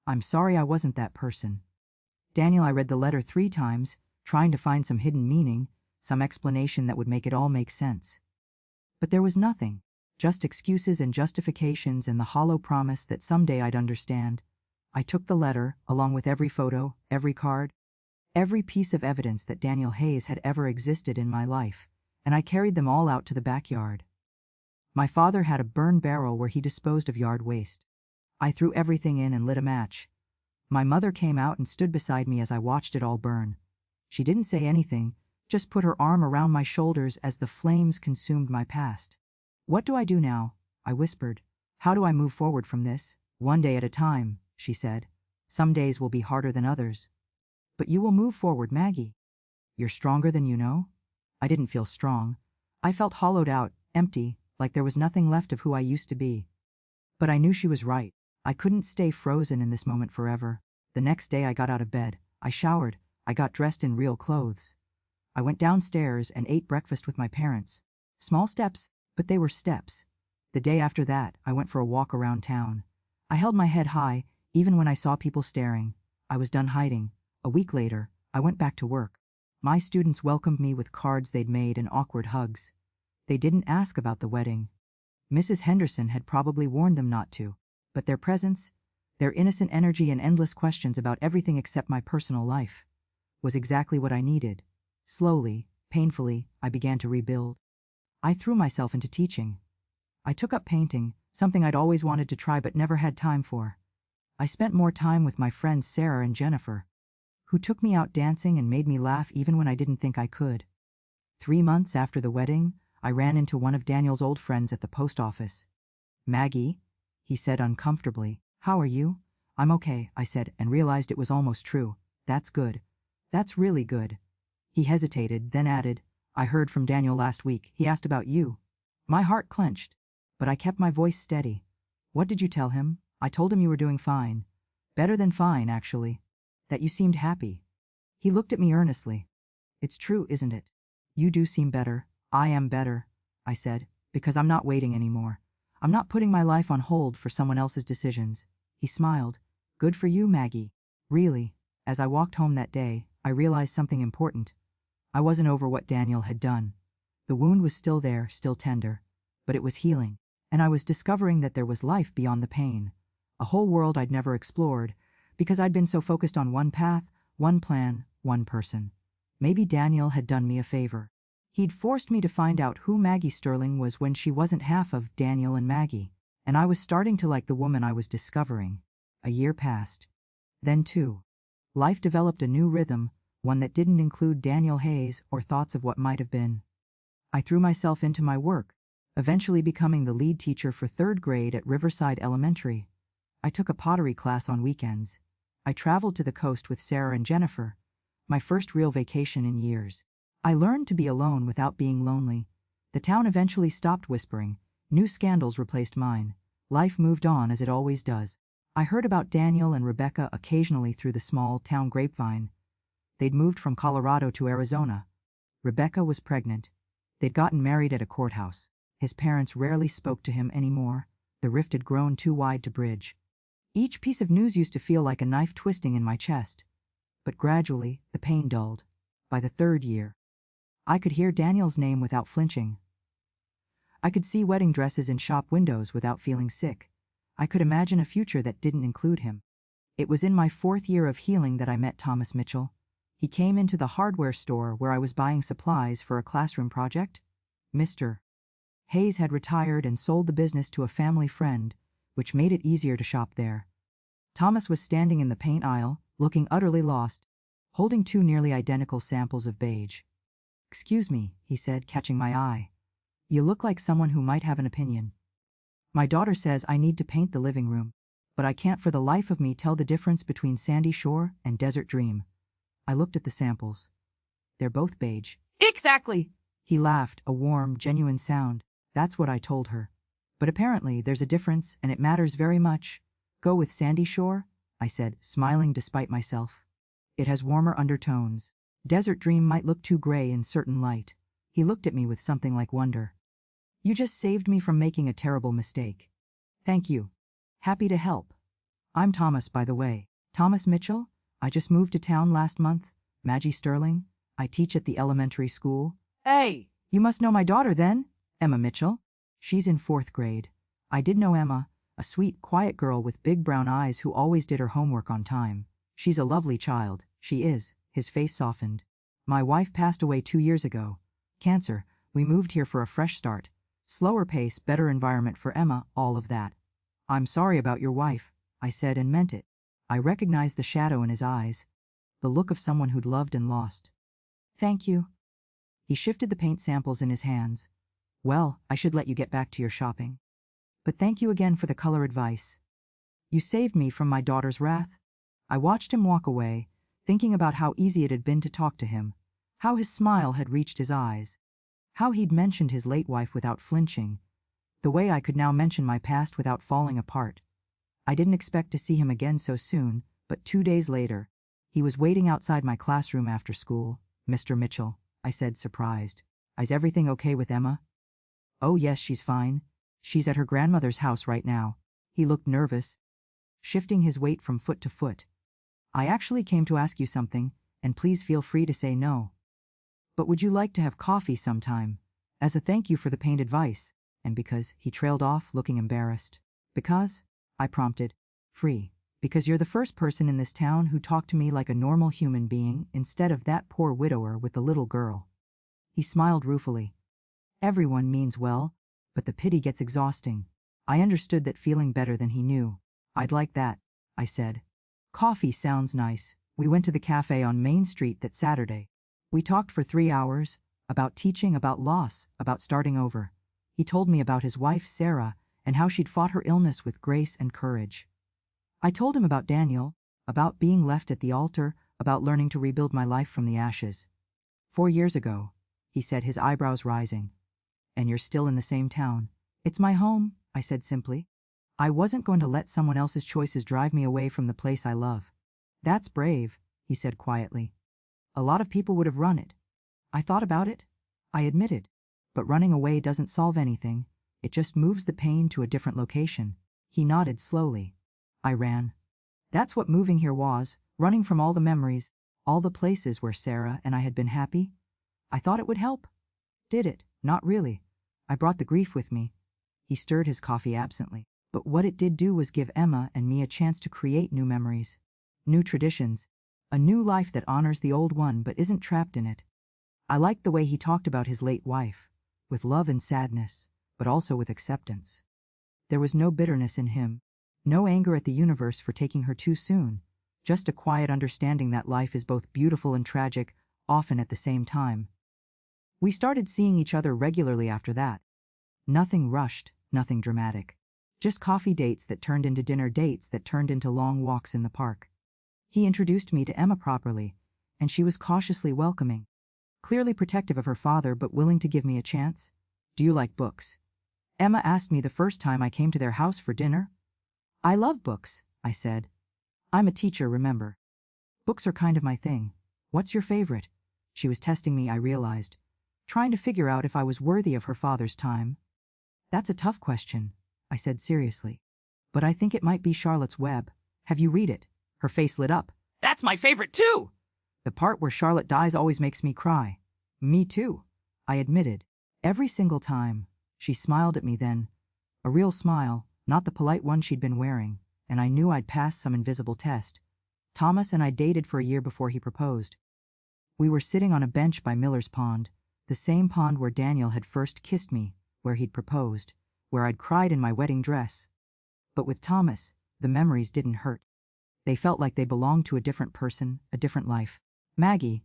I'm sorry I wasn't that person. Daniel, I read the letter 3 times, trying to find some hidden meaning, some explanation that would make it all make sense. But there was nothing, just excuses and justifications and the hollow promise that someday I'd understand. I took the letter, along with every photo, every card, every piece of evidence that Daniel Hayes had ever existed in my life, and I carried them all out to the backyard. My father had a burn barrel where he disposed of yard waste. I threw everything in and lit a match. My mother came out and stood beside me as I watched it all burn. She didn't say anything, just put her arm around my shoulders as the flames consumed my past. "What do I do now?" I whispered. "How do I move forward from this?" "One day at a time," she said. "Some days will be harder than others. But you will move forward, Maggie. You're stronger than you know." I didn't feel strong. I felt hollowed out, empty, like there was nothing left of who I used to be. But I knew she was right. I couldn't stay frozen in this moment forever. The next day I got out of bed. I showered. I got dressed in real clothes. I went downstairs and ate breakfast with my parents. Small steps, but they were steps. The day after that, I went for a walk around town. I held my head high, even when I saw people staring. I was done hiding. A week later, I went back to work. My students welcomed me with cards they'd made and awkward hugs. They didn't ask about the wedding. Mrs. Henderson had probably warned them not to, but their presence, their innocent energy and endless questions about everything except my personal life, was exactly what I needed. Slowly, painfully, I began to rebuild. I threw myself into teaching. I took up painting, something I'd always wanted to try but never had time for. I spent more time with my friends Sarah and Jennifer, who took me out dancing and made me laugh even when I didn't think I could. 3 months after the wedding, I ran into one of Daniel's old friends at the post office. "Maggie," he said uncomfortably. "How are you?" "I'm okay," I said, and realized it was almost true. "That's good. That's really good." He hesitated, then added, "I heard from Daniel last week. He asked about you." My heart clenched, but I kept my voice steady. "What did you tell him?" "I told him you were doing fine. Better than fine, actually. That you seemed happy." He looked at me earnestly. "It's true, isn't it? You do seem better." "I am better," I said, "because I'm not waiting anymore. I'm not putting my life on hold for someone else's decisions." He smiled. "Good for you, Maggie." Really, as I walked home that day, I realized something important. I wasn't over what Daniel had done. The wound was still there, still tender, but it was healing, and I was discovering that there was life beyond the pain, a whole world I'd never explored, because I'd been so focused on one path, one plan, one person. Maybe Daniel had done me a favor. He'd forced me to find out who Maggie Sterling was when she wasn't half of Daniel and Maggie, and I was starting to like the woman I was discovering. A year passed. Then too, life developed a new rhythm, one that didn't include Daniel Hayes or thoughts of what might have been. I threw myself into my work, eventually becoming the lead teacher for 3rd grade at Riverside Elementary. I took a pottery class on weekends. I traveled to the coast with Sarah and Jennifer, my first real vacation in years. I learned to be alone without being lonely. The town eventually stopped whispering. New scandals replaced mine. Life moved on as it always does. I heard about Daniel and Rebecca occasionally through the small town grapevine. They'd moved from Colorado to Arizona. Rebecca was pregnant. They'd gotten married at a courthouse. His parents rarely spoke to him anymore. The rift had grown too wide to bridge. Each piece of news used to feel like a knife twisting in my chest. But gradually, the pain dulled. By the 3rd year, I could hear Daniel's name without flinching. I could see wedding dresses in shop windows without feeling sick. I could imagine a future that didn't include him. It was in my 4th year of healing that I met Thomas Mitchell. He came into the hardware store where I was buying supplies for a classroom project. Mr. Hayes had retired and sold the business to a family friend, which made it easier to shop there. Thomas was standing in the paint aisle, looking utterly lost, holding 2 nearly identical samples of beige. "Excuse me," he said, catching my eye. "You look like someone who might have an opinion. My daughter says I need to paint the living room, but I can't for the life of me tell the difference between Sandy Shore and Desert Dream." I looked at the samples. "They're both beige." "Exactly!" He laughed, a warm, genuine sound. "That's what I told her. But apparently there's a difference, and it matters very much." "Go with Sandy Shore," I said, smiling despite myself. "It has warmer undertones. Desert Dream might look too gray in certain light." He looked at me with something like wonder. "You just saved me from making a terrible mistake." "Thank you. Happy to help. I'm Thomas, by the way. Thomas Mitchell. I just moved to town last month. Maggie Sterling. I teach at the elementary school. Hey! You must know my daughter then? Emma Mitchell. She's in 4th grade. I did know Emma, a sweet, quiet girl with big brown eyes who always did her homework on time. She's a lovely child, she is. His face softened. My wife passed away 2 years ago. Cancer. We moved here for a fresh start. Slower pace, better environment for Emma, all of that. I'm sorry about your wife, I said and meant it. I recognized the shadow in his eyes, the look of someone who'd loved and lost. Thank you. He shifted the paint samples in his hands. Well, I should let you get back to your shopping. But thank you again for the color advice. You saved me from my daughter's wrath. I watched him walk away, thinking about how easy it had been to talk to him, how his smile had reached his eyes, how he'd mentioned his late wife without flinching, the way I could now mention my past without falling apart. I didn't expect to see him again so soon, but 2 days later, he was waiting outside my classroom after school. Mr. Mitchell, I said, surprised. Is everything okay with Emma? Oh yes, she's fine. She's at her grandmother's house right now. He looked nervous, shifting his weight from foot to foot. I actually came to ask you something, and please feel free to say no. But would you like to have coffee sometime? As a thank you for the paint advice, and because, he trailed off, looking embarrassed. Because? I prompted. Free. Because you're the first person in this town who talked to me like a normal human being instead of that poor widower with the little girl. He smiled ruefully. Everyone means well, but the pity gets exhausting. I understood that feeling better than he knew. I'd like that, I said. Coffee sounds nice. We went to the cafe on Main Street that Saturday. We talked for 3 hours, about teaching, about loss, about starting over. He told me about his wife, Sarah, and how she'd fought her illness with grace and courage. I told him about Daniel, about being left at the altar, about learning to rebuild my life from the ashes. 4 years ago, he said, his eyebrows rising. And you're still in the same town. It's my home, I said simply. I wasn't going to let someone else's choices drive me away from the place I love. That's brave, he said quietly. A lot of people would have run it. I thought about it, I admitted. But running away doesn't solve anything. It just moves the pain to a different location. He nodded slowly. I ran. That's what moving here was, running from all the memories, all the places where Sarah and I had been happy. I thought it would help. Did it? Not really. I brought the grief with me. He stirred his coffee absently. But what it did do was give Emma and me a chance to create new memories, new traditions, a new life that honors the old one but isn't trapped in it. I liked the way he talked about his late wife, with love and sadness, but also with acceptance. There was no bitterness in him, no anger at the universe for taking her too soon, just a quiet understanding that life is both beautiful and tragic, often at the same time. We started seeing each other regularly after that. Nothing rushed, nothing dramatic. Just coffee dates that turned into dinner dates that turned into long walks in the park. He introduced me to Emma properly, and she was cautiously welcoming, clearly protective of her father but willing to give me a chance. Do you like books? Emma asked me the first time I came to their house for dinner. I love books, I said. I'm a teacher, remember. Books are kind of my thing. What's your favorite? She was testing me, I realized, trying to figure out if I was worthy of her father's time. That's a tough question, I said seriously. But I think it might be Charlotte's Web. Have you read it? Her face lit up. That's my favorite too! The part where Charlotte dies always makes me cry. Me too, I admitted. Every single time. She smiled at me then. A real smile, not the polite one she'd been wearing, and I knew I'd passed some invisible test. Thomas and I dated for a year before he proposed. We were sitting on a bench by Miller's Pond, the same pond where Daniel had first kissed me, where he'd proposed, where I'd cried in my wedding dress. But with Thomas, the memories didn't hurt. They felt like they belonged to a different person, a different life. Maggie,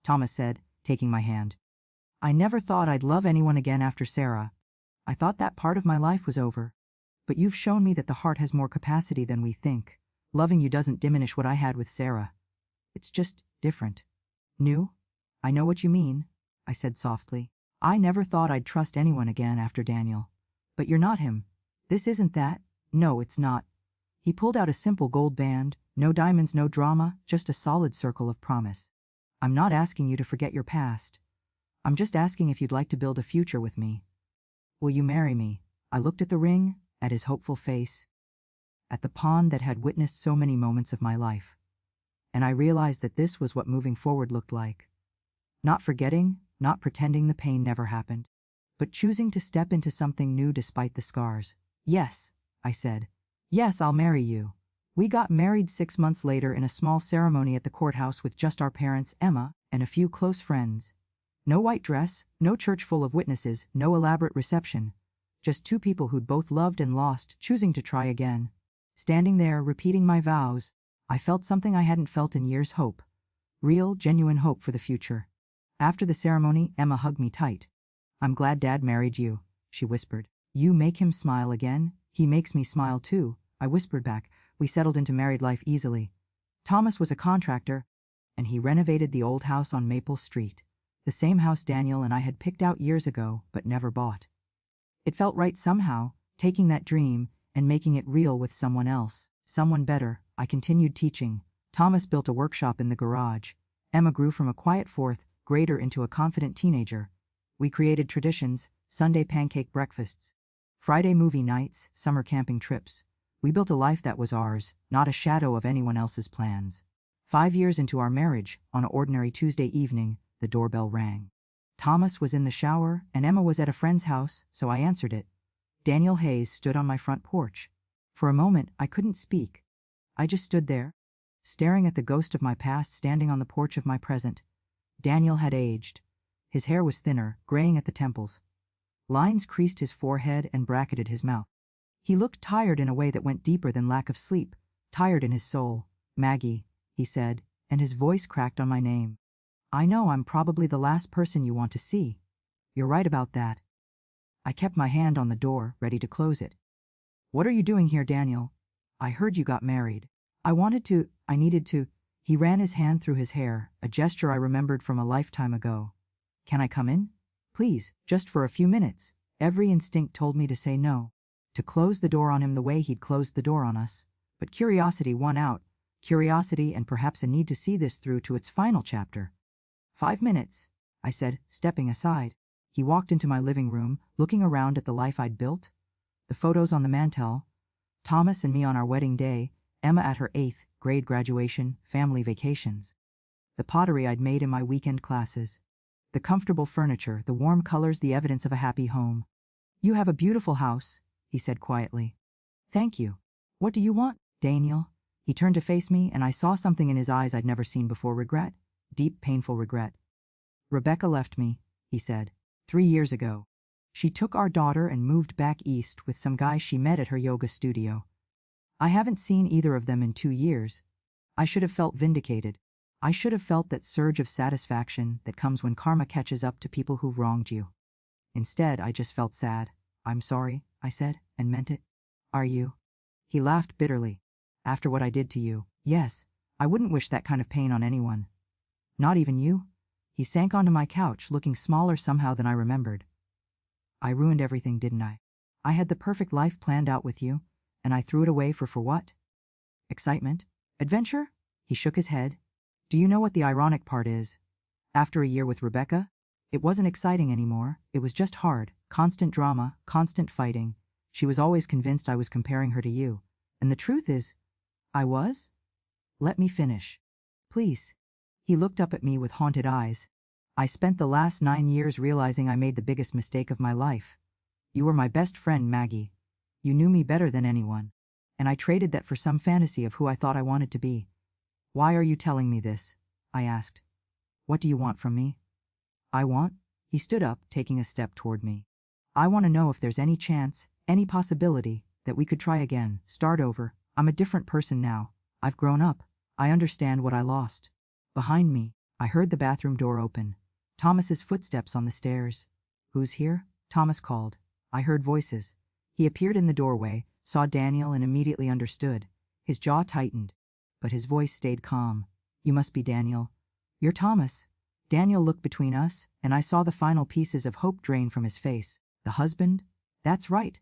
Thomas said, taking my hand. I never thought I'd love anyone again after Sarah. I thought that part of my life was over. But you've shown me that the heart has more capacity than we think. Loving you doesn't diminish what I had with Sarah. It's just different. New? I know what you mean, I said softly. I never thought I'd trust anyone again after Daniel. But you're not him. This isn't that. No, it's not. He pulled out a simple gold band, no diamonds, no drama, just a solid circle of promise. I'm not asking you to forget your past. I'm just asking if you'd like to build a future with me. Will you marry me? I looked at the ring, at his hopeful face, at the pond that had witnessed so many moments of my life. And I realized that this was what moving forward looked like. Not forgetting, not pretending the pain never happened, but choosing to step into something new despite the scars. Yes, I said. Yes, I'll marry you. We got married 6 months later in a small ceremony at the courthouse with just our parents, Emma, and a few close friends. No white dress, no church full of witnesses, no elaborate reception. Just two people who'd both loved and lost, choosing to try again. Standing there, repeating my vows, I felt something I hadn't felt in years: hope. Real, genuine hope for the future. After the ceremony, Emma hugged me tight. "I'm glad Dad married you," she whispered. "You make him smile again." "He makes me smile too," I whispered back. We settled into married life easily. Thomas was a contractor, and he renovated the old house on Maple Street. The same house Daniel and I had picked out years ago, but never bought. It felt right somehow, taking that dream and making it real with someone else, someone better. I continued teaching. Thomas built a workshop in the garage. Emma grew from a quiet fourth grader into a confident teenager. We created traditions: Sunday pancake breakfasts, Friday movie nights, summer camping trips. We built a life that was ours, not a shadow of anyone else's plans. 5 years into our marriage, on an ordinary Tuesday evening, the doorbell rang. Thomas was in the shower, and Emma was at a friend's house, so I answered it. Daniel Hayes stood on my front porch. For a moment, I couldn't speak. I just stood there, staring at the ghost of my past standing on the porch of my present. Daniel had aged. His hair was thinner, graying at the temples. Lines creased his forehead and bracketed his mouth. He looked tired in a way that went deeper than lack of sleep, tired in his soul. "Maggie," he said, and his voice cracked on my name. "I know I'm probably the last person you want to see. You're right about that." I kept my hand on the door, ready to close it. "What are you doing here, Daniel? I heard you got married." I needed to. He ran his hand through his hair, a gesture I remembered from a lifetime ago. "Can I come in? Please, just for a few minutes." Every instinct told me to say no, to close the door on him the way he'd closed the door on us. But curiosity won out. Curiosity and perhaps a need to see this through to its final chapter. 5 minutes, I said, stepping aside. He walked into my living room, looking around at the life I'd built. The photos on the mantel, Thomas and me on our wedding day, Emma at her 8th grade graduation, family vacations. The pottery I'd made in my weekend classes. The comfortable furniture, the warm colors, the evidence of a happy home. "You have a beautiful house," he said quietly. "Thank you. What do you want, Daniel?" He turned to face me, and I saw something in his eyes I'd never seen before: regret. Deep, painful regret. "Rebecca left me," he said, 3 years ago. She took our daughter and moved back east with some guy she met at her yoga studio. I haven't seen either of them in 2 years. I should have felt vindicated. I should have felt that surge of satisfaction that comes when karma catches up to people who've wronged you. Instead, I just felt sad. "I'm sorry," I said, and meant it. "Are you?" He laughed bitterly. "After what I did to you, yes, I wouldn't wish that kind of pain on anyone. Not even you?" He sank onto my couch, looking smaller somehow than I remembered. "I ruined everything, didn't I? I had the perfect life planned out with you, and I threw it away for what? Excitement? Adventure?" He shook his head. "Do you know what the ironic part is? After a year with Rebecca, it wasn't exciting anymore. It was just hard, constant drama, constant fighting. She was always convinced I was comparing her to you. And the truth is, I was? Let me finish. Please." He looked up at me with haunted eyes. "I spent the last 9 years realizing I made the biggest mistake of my life. You were my best friend, Maggie. You knew me better than anyone. And I traded that for some fantasy of who I thought I wanted to be." "Why are you telling me this?" I asked. "What do you want from me?" "I want," he stood up, taking a step toward me. "I want to know if there's any chance, any possibility, that we could try again, start over. I'm a different person now. I've grown up. I understand what I lost." Behind me, I heard the bathroom door open. Thomas's footsteps on the stairs. "Who's here?" Thomas called. I heard voices. He appeared in the doorway, saw Daniel, and immediately understood. His jaw tightened, but his voice stayed calm. "You must be Daniel. You're Thomas." Daniel looked between us, and I saw the final pieces of hope drain from his face. "The husband?" "That's right."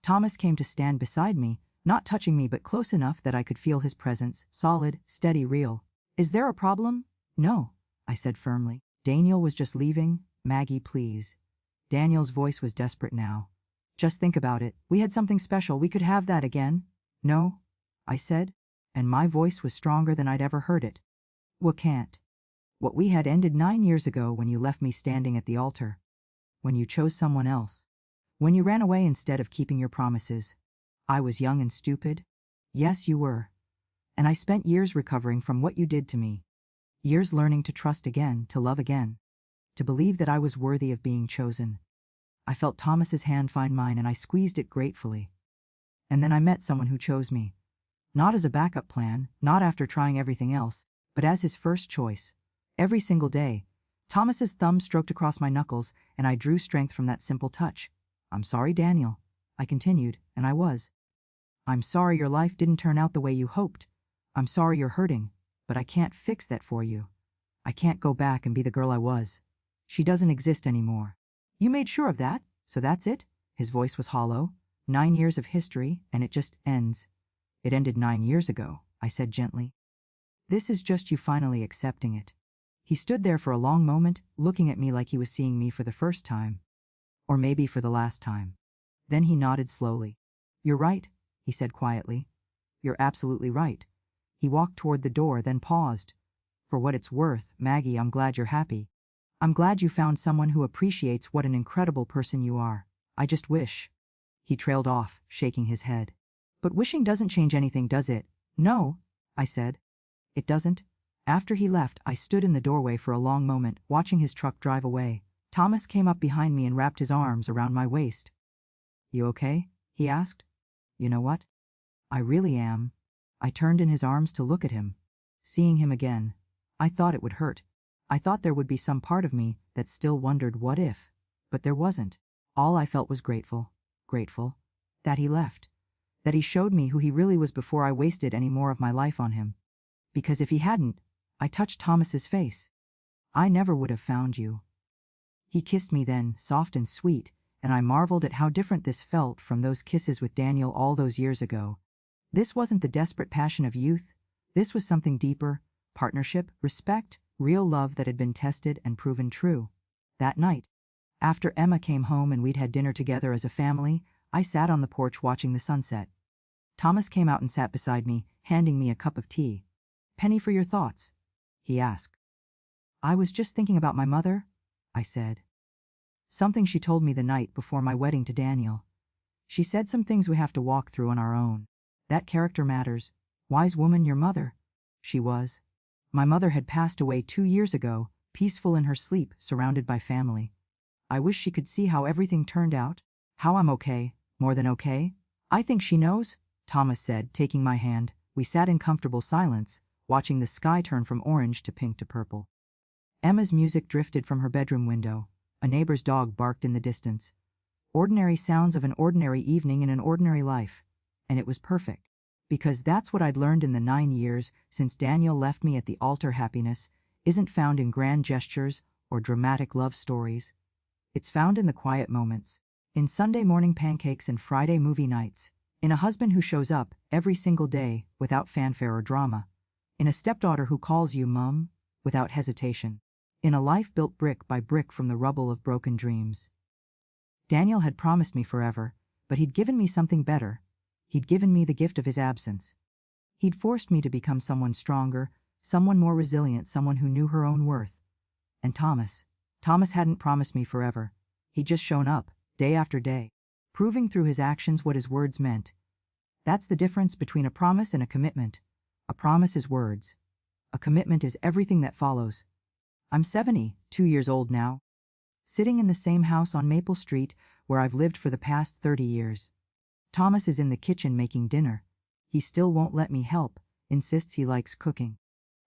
Thomas came to stand beside me, not touching me but close enough that I could feel his presence, solid, steady, real. "Is there a problem?" "No," I said firmly. "Daniel was just leaving. Maggie, please." Daniel's voice was desperate now. "Just think about it. We had something special. We could have that again." "No," I said, and my voice was stronger than I'd ever heard it. "We can't." What we had ended 9 years ago when you left me standing at the altar. When you chose someone else. When you ran away instead of keeping your promises. I was young and stupid. Yes, you were. And I spent years recovering from what you did to me. Years learning to trust again, to love again. To believe that I was worthy of being chosen. I felt Thomas's hand find mine and I squeezed it gratefully. And then I met someone who chose me. Not as a backup plan, not after trying everything else, but as his first choice. Every single day, Thomas's thumb stroked across my knuckles and I drew strength from that simple touch. I'm sorry, Daniel. I continued, and I was. I'm sorry your life didn't turn out the way you hoped. I'm sorry you're hurting, but I can't fix that for you. I can't go back and be the girl I was. She doesn't exist anymore. You made sure of that, so that's it? His voice was hollow. 9 years of history, and it just ends. It ended 9 years ago, I said gently. This is just you finally accepting it. He stood there for a long moment, looking at me like he was seeing me for the first time. Or maybe for the last time. Then he nodded slowly. You're right, he said quietly. You're absolutely right. He walked toward the door, then paused. For what it's worth, Maggie, I'm glad you're happy. I'm glad you found someone who appreciates what an incredible person you are. I just wish. He trailed off, shaking his head. But wishing doesn't change anything, does it? No, I said. It doesn't. After he left, I stood in the doorway for a long moment, watching his truck drive away. Thomas came up behind me and wrapped his arms around my waist. You okay? He asked. You know what? I really am. I turned in his arms to look at him. Seeing him again, I thought it would hurt. I thought there would be some part of me that still wondered what if. But there wasn't. All I felt was grateful. Grateful. That he left. That he showed me who he really was before I wasted any more of my life on him. Because if he hadn't, I touched Thomas's face. I never would have found you. He kissed me then, soft and sweet, and I marveled at how different this felt from those kisses with Daniel all those years ago. This wasn't the desperate passion of youth. This was something deeper, partnership, respect, real love that had been tested and proven true. That night, after Emma came home and we'd had dinner together as a family, I sat on the porch watching the sunset. Thomas came out and sat beside me, handing me a cup of tea. Penny for your thoughts? He asked. I was just thinking about my mother, I said. Something she told me the night before my wedding to Daniel. She said some things we have to walk through on our own. That character matters. Wise woman, your mother. She was. My mother had passed away 2 years ago, peaceful in her sleep, surrounded by family. I wish she could see how everything turned out. How I'm okay, more than okay. I think she knows, Thomas said, taking my hand. We sat in comfortable silence, watching the sky turn from orange to pink to purple. Emma's music drifted from her bedroom window. A neighbor's dog barked in the distance. Ordinary sounds of an ordinary evening in an ordinary life. And it was perfect. Because that's what I'd learned in the 9 years since Daniel left me at the altar. Happiness isn't found in grand gestures or dramatic love stories. It's found in the quiet moments. In Sunday morning pancakes and Friday movie nights. In a husband who shows up every single day without fanfare or drama. In a stepdaughter who calls you mom without hesitation. In a life built brick by brick from the rubble of broken dreams. Daniel had promised me forever, but he'd given me something better. He'd given me the gift of his absence. He'd forced me to become someone stronger, someone more resilient, someone who knew her own worth. And Thomas hadn't promised me forever. He'd just shown up, day after day, proving through his actions what his words meant. That's the difference between a promise and a commitment. A promise is words. A commitment is everything that follows. I'm 72 years old now, sitting in the same house on Maple Street where I've lived for the past 30 years. Thomas is in the kitchen making dinner. He still won't let me help, insists he likes cooking.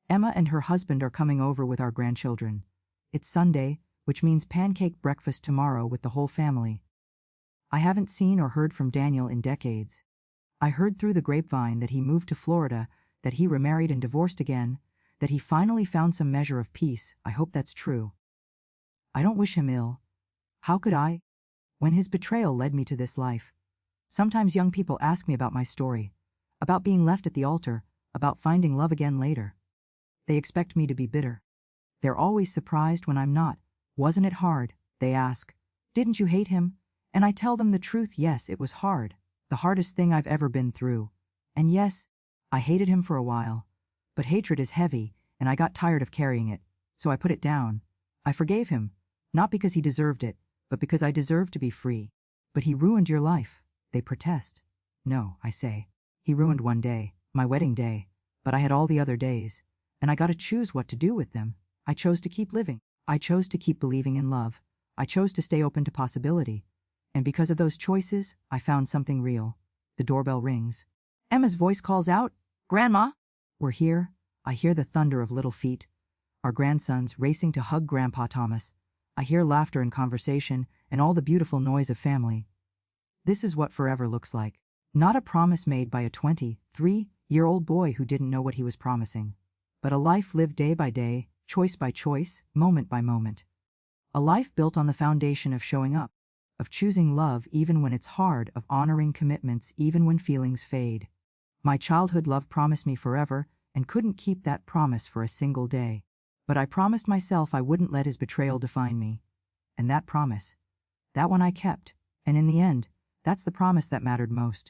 Emma and her husband are coming over with our grandchildren. It's Sunday, which means pancake breakfast tomorrow with the whole family. I haven't seen or heard from Daniel in decades. I heard through the grapevine that he moved to Florida, that he remarried and divorced again, that he finally found some measure of peace. I hope that's true. I don't wish him ill. How could I? When his betrayal led me to this life. Sometimes young people ask me about my story, about being left at the altar, about finding love again later. They expect me to be bitter. They're always surprised when I'm not. Wasn't it hard? They ask. Didn't you hate him? And I tell them the truth. Yes, it was hard. The hardest thing I've ever been through. And yes, I hated him for a while. But hatred is heavy, and I got tired of carrying it. So I put it down. I forgave him, not because he deserved it, but because I deserved to be free. But he ruined your life, they protest. No, I say. He ruined one day, my wedding day, but I had all the other days, and I got to choose what to do with them. I chose to keep living. I chose to keep believing in love. I chose to stay open to possibility. And because of those choices, I found something real. The doorbell rings. Emma's voice calls out, "Grandma!" We're here. I hear the thunder of little feet. Our grandsons racing to hug Grandpa Thomas. I hear laughter and conversation and all the beautiful noise of family. This is what forever looks like. Not a promise made by a 23-year-old boy who didn't know what he was promising, but a life lived day by day, choice by choice, moment by moment. A life built on the foundation of showing up, of choosing love even when it's hard, of honoring commitments even when feelings fade. My childhood love promised me forever and couldn't keep that promise for a single day. But I promised myself I wouldn't let his betrayal define me. And that promise, that one I kept, and in the end, that's the promise that mattered most.